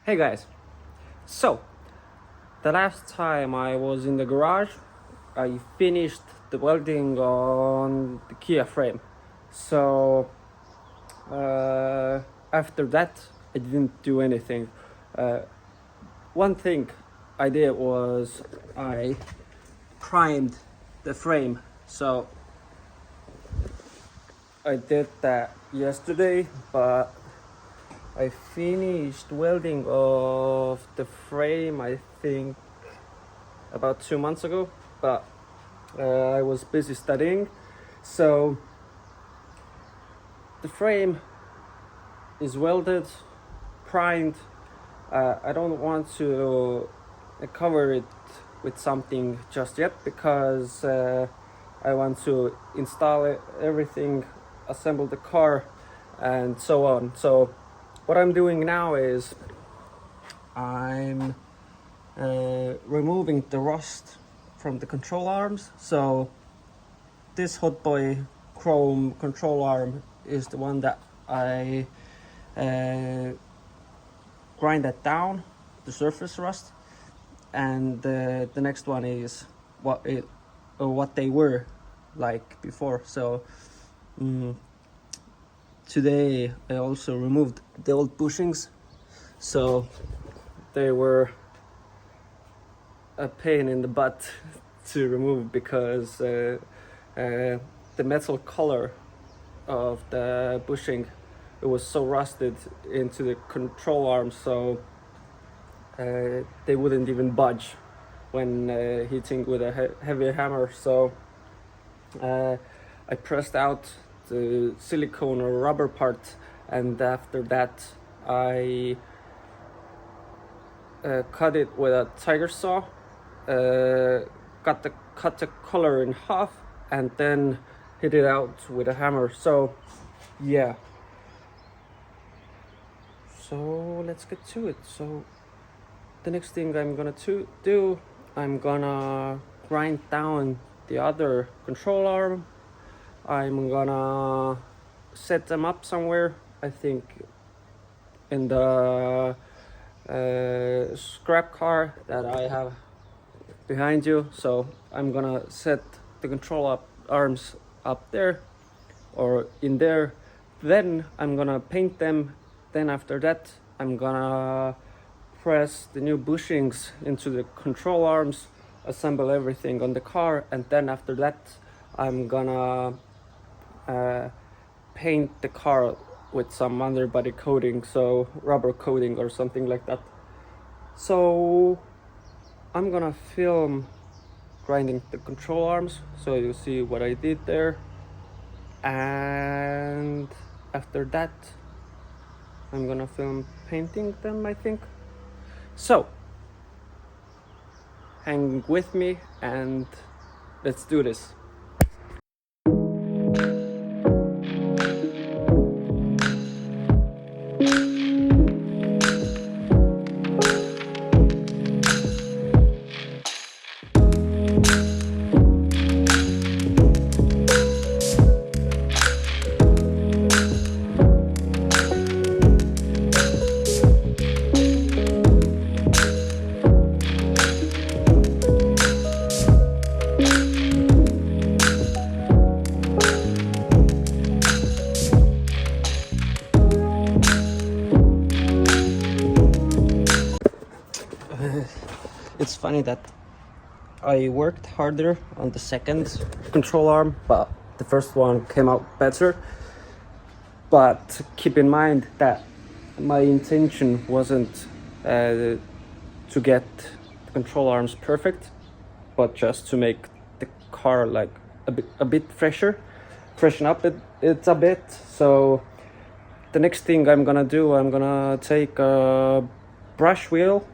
Hey guys, so the last time I was in the garage, I finished the welding on the Kia frame. So after that, I didn't do anything. One thing I did was I primed the frame. So I did that yesterday, but I finished welding of the frame, I think, about 2 months ago, but I was busy studying. So the frame is welded, primed. I don't want to cover it with something just yet because I want to install it, everything, assemble the car, and so on. So what I'm doing now is I'm removing the rust from the control arms. So this hot boy chrome control arm is the one that I grind that down, the surface rust, and the next one is what they were like before. So today I also removed the old bushings, so they were a pain in the butt to remove because the metal color of the bushing, it was so rusted into the control arms, so they wouldn't even budge when hitting with a heavy hammer. So I pressed out the silicone or rubber part, and after that I cut it with a tiger saw, cut the color in half, and then hit it out with a hammer. So yeah, so let's get to it. So the next thing I'm gonna do, I'm gonna grind down the other control arm. I'm gonna set them up somewhere, I think in the scrap car that I have behind you. So I'm gonna set the control arms up there or in there. Then I'm gonna paint them. Then after that I'm gonna press the new bushings into the control arms, assemble everything on the car, and then after that I'm gonna paint the car with some underbody coating, so rubber coating or something like that. So I'm gonna film grinding the control arms so you see what I did there, and after that I'm gonna film painting them, I think. So hang with me and let's do this. It's funny that I worked harder on the second control arm, but the first one came out better. But keep in mind that my intention wasn't to get the control arms perfect, but just to make the car like a bit freshen up it a bit. So the next thing I'm gonna do, I'm gonna take a brush wheel,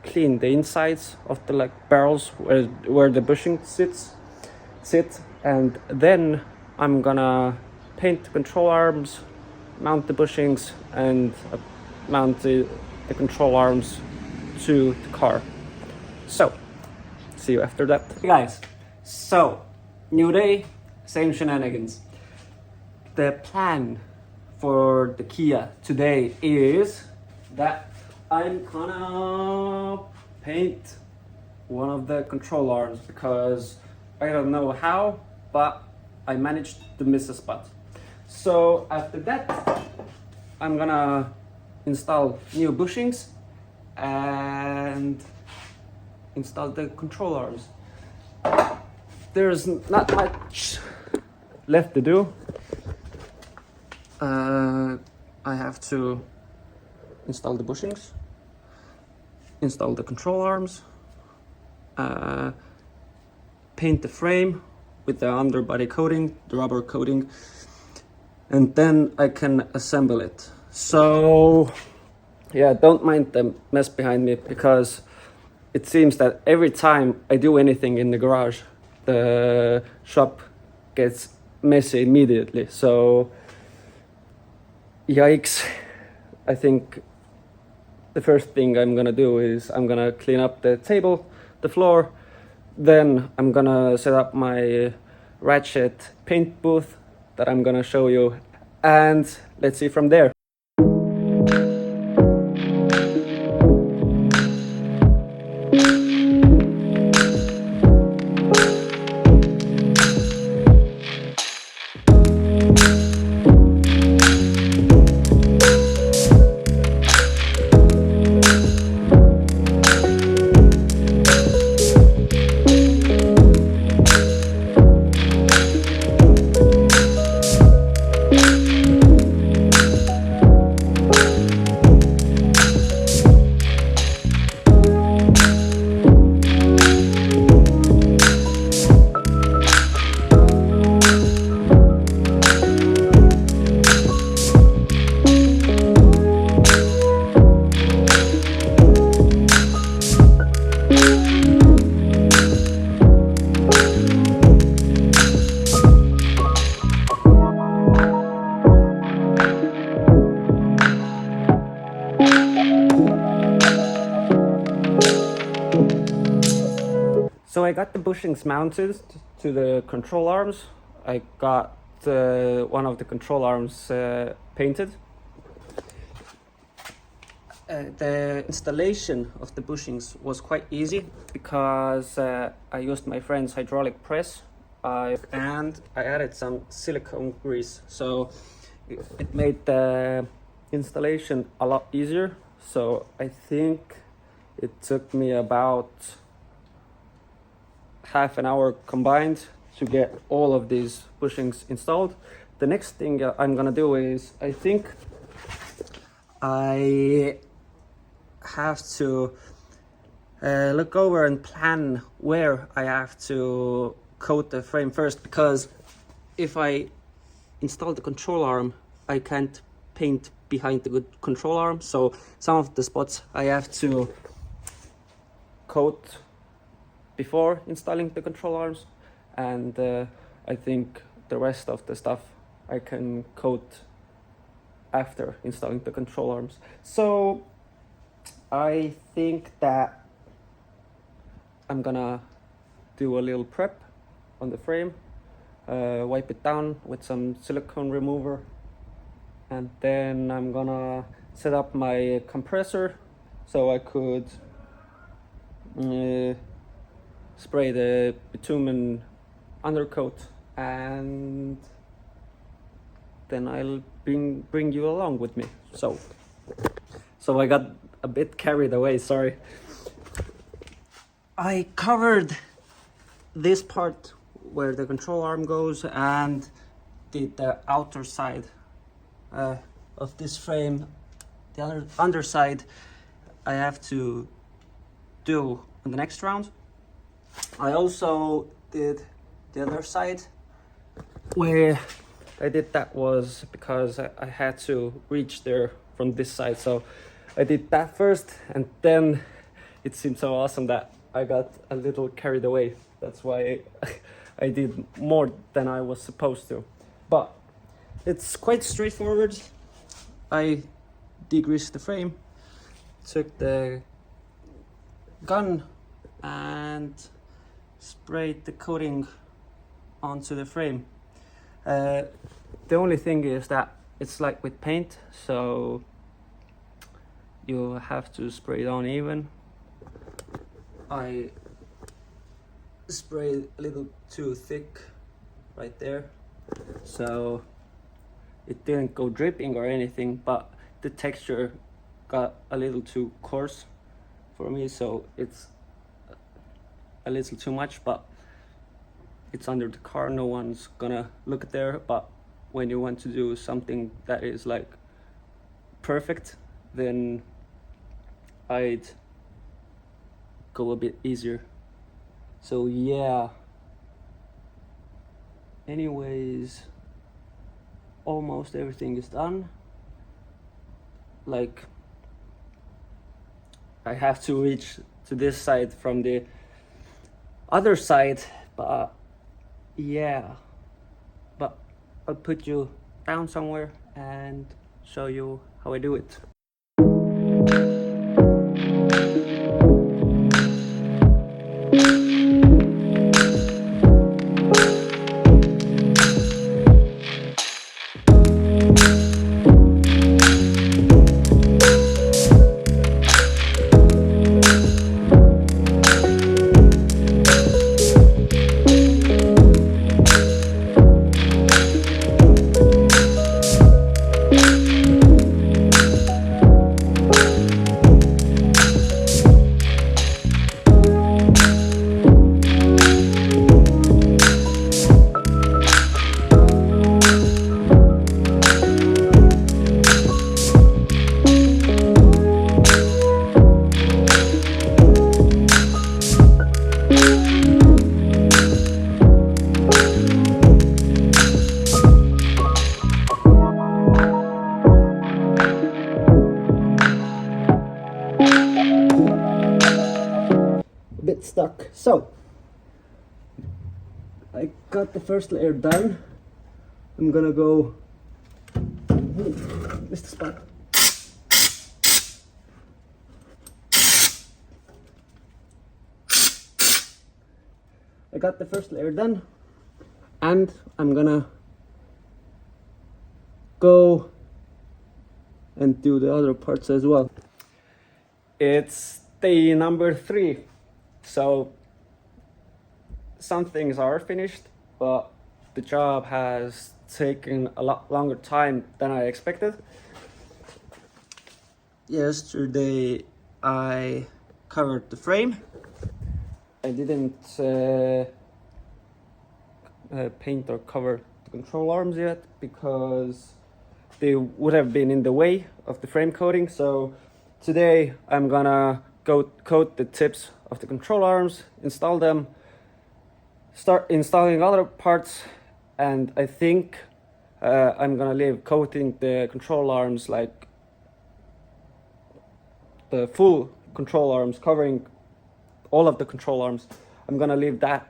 clean the insides of the barrels where the bushing sit, and then I'm gonna paint the control arms, mount the bushings, and mount the control arms to the car. So see you after that. Hey guys, so new day, same shenanigans. The plan for the Kia today is that I'm gonna paint one of the control arms because I don't know how, but I managed to miss a spot. So after that, I'm gonna install new bushings and install the control arms. There's not much left to do. I have to install the bushings, install the control arms, paint the frame with the underbody coating, the rubber coating, and then I can assemble it. So yeah, don't mind the mess behind me because it seems that every time I do anything in the garage, the shop gets messy immediately. So yikes. I think the first thing I'm gonna do is I'm gonna clean up the table, the floor, then I'm gonna set up my ratchet paint booth that I'm gonna show you, and let's see from there. So I got the bushings mounted to the control arms. I got one of the control arms painted. The installation of the bushings was quite easy because I used my friend's hydraulic press and I added some silicone grease. So it made the installation a lot easier. So I think it took me about half an hour combined to get all of these bushings installed. The next thing I'm gonna do is I think I have to look over and plan where I have to coat the frame first, because if I install the control arm I can't paint behind the control arm, so some of the spots I have to coat before installing the control arms, and I think the rest of the stuff I can coat after installing the control arms. So I think that I'm gonna do a little prep on the frame, wipe it down with some silicone remover, and then I'm gonna set up my compressor so I could spray the bitumen undercoat, and then I'll bring you along with me. So I got a bit carried away, sorry. I covered this part where the control arm goes and did the outer side of this frame. The underside I have to do on the next round. I also did the other side. Where I did that was because I had to reach there from this side, so I did that first, and then it seemed so awesome that I got a little carried away. That's why I did more than I was supposed to. But it's quite straightforward. I degreased the frame, took the gun and sprayed the coating onto the frame. The only thing is that it's like with paint, so you have to spray it on even. I sprayed a little too thick right there, so it didn't go dripping or anything, but the texture got a little too coarse for me, so it's a little too much, but it's under the car, no one's gonna look at there. But when you want to do something that is like perfect, then I'd go a bit easier. So yeah, anyways, almost everything is done. Like, I have to reach to this side from the other side, but yeah, but I'll put you down somewhere and show you how I do it. Bit stuck. So I got the first layer done. I'm gonna go. Missed the spot. I got the first layer done, and I'm gonna go and do the other parts as well. It's day number 3. So some things are finished, but the job has taken a lot longer time than I expected. Yesterday I covered the frame. I didn't paint or cover the control arms yet because they would have been in the way of the frame coating. So today I'm gonna coat the tips of the control arms, install them, start installing other parts, and I think I'm gonna leave coating the control arms, like the full control arms, covering all of the control arms. I'm gonna leave that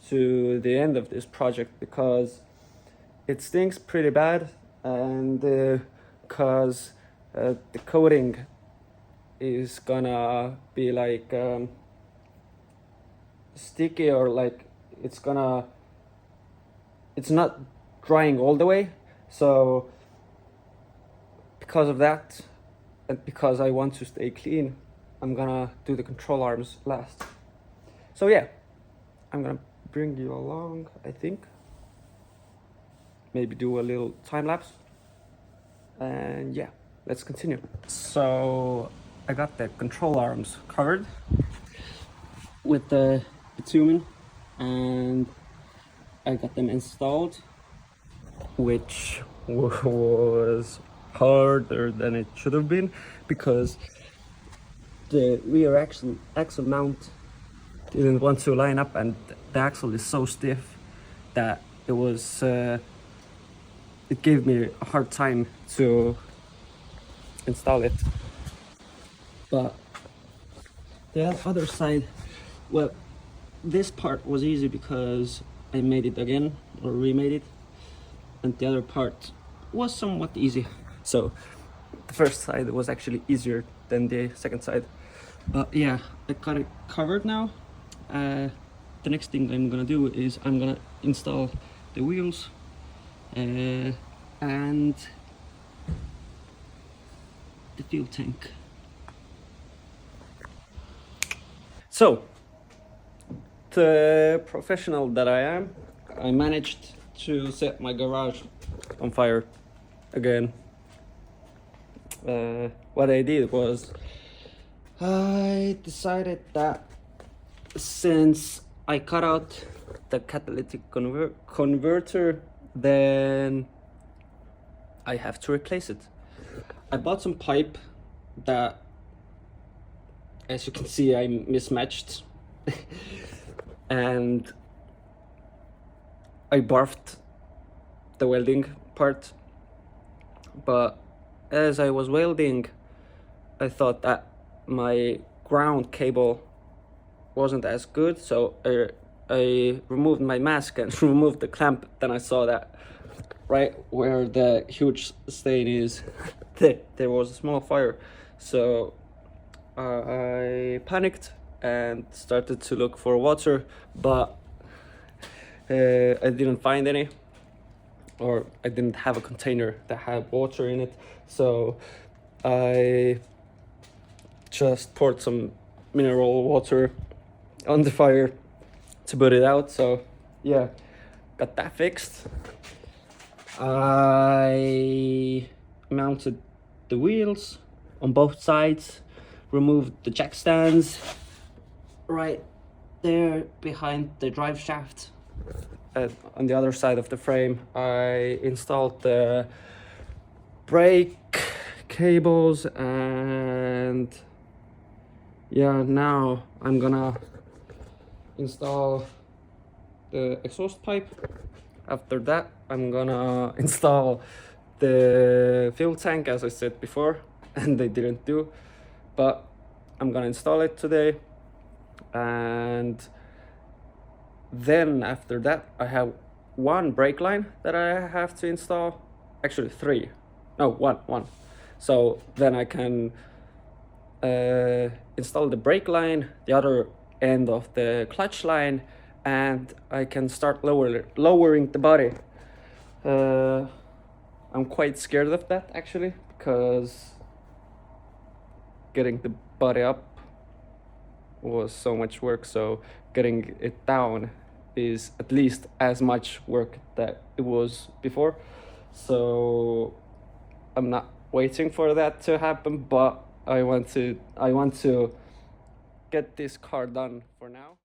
to the end of this project because it stinks pretty bad, and because the coating is gonna be like sticky, or like it's not drying all the way. So because of that, and because I want to stay clean, I'm gonna do the control arms last. So yeah, I'm gonna bring you along, I think. Maybe do a little time lapse. And yeah, let's continue. So I got the control arms covered with the bitumen, and I got them installed, which was harder than it should have been because the rear axle mount didn't want to line up, and the axle is so stiff that it gave me a hard time to install it. But the other side, well, this part was easy because I made it again, or remade it, and the other part was somewhat easy. So the first side was actually easier than the second side. But yeah, I got it covered now. The next thing I'm gonna do is I'm gonna install the wheels. and the fuel tank. So, the professional that I am, I managed to set my garage on fire again. What I did was I decided that since I cut out the catalytic converter, then I have to replace it. I bought some pipe that, as you can see, I mismatched and I barfed the welding part, but as I was welding, I thought that my ground cable wasn't as good, so I removed my mask and removed the clamp. Then I saw that right where the huge stain is, there was a small fire. So I panicked and started to look for water, but I didn't find any, or I didn't have a container that had water in it. So I just poured some mineral water on the fire to put it out. So yeah, got that fixed. I mounted the wheels on both sides, removed the jack stands right there behind the drive shaft. On the other side of the frame, I installed the brake cables, and yeah, now I'm gonna install the exhaust pipe. After that, I'm gonna install the fuel tank, as I said before, and they didn't do, but I'm gonna install it today. And then after that, I have one brake line that I have to install. Actually, three. No, one. So then I can install the brake line, the other end of the clutch line, and I can start lowering the body. I'm quite scared of that, actually, because getting the body up was so much work, so getting it down is at least as much work that it was before. So I'm not waiting for that to happen, but I want to get this car done for now.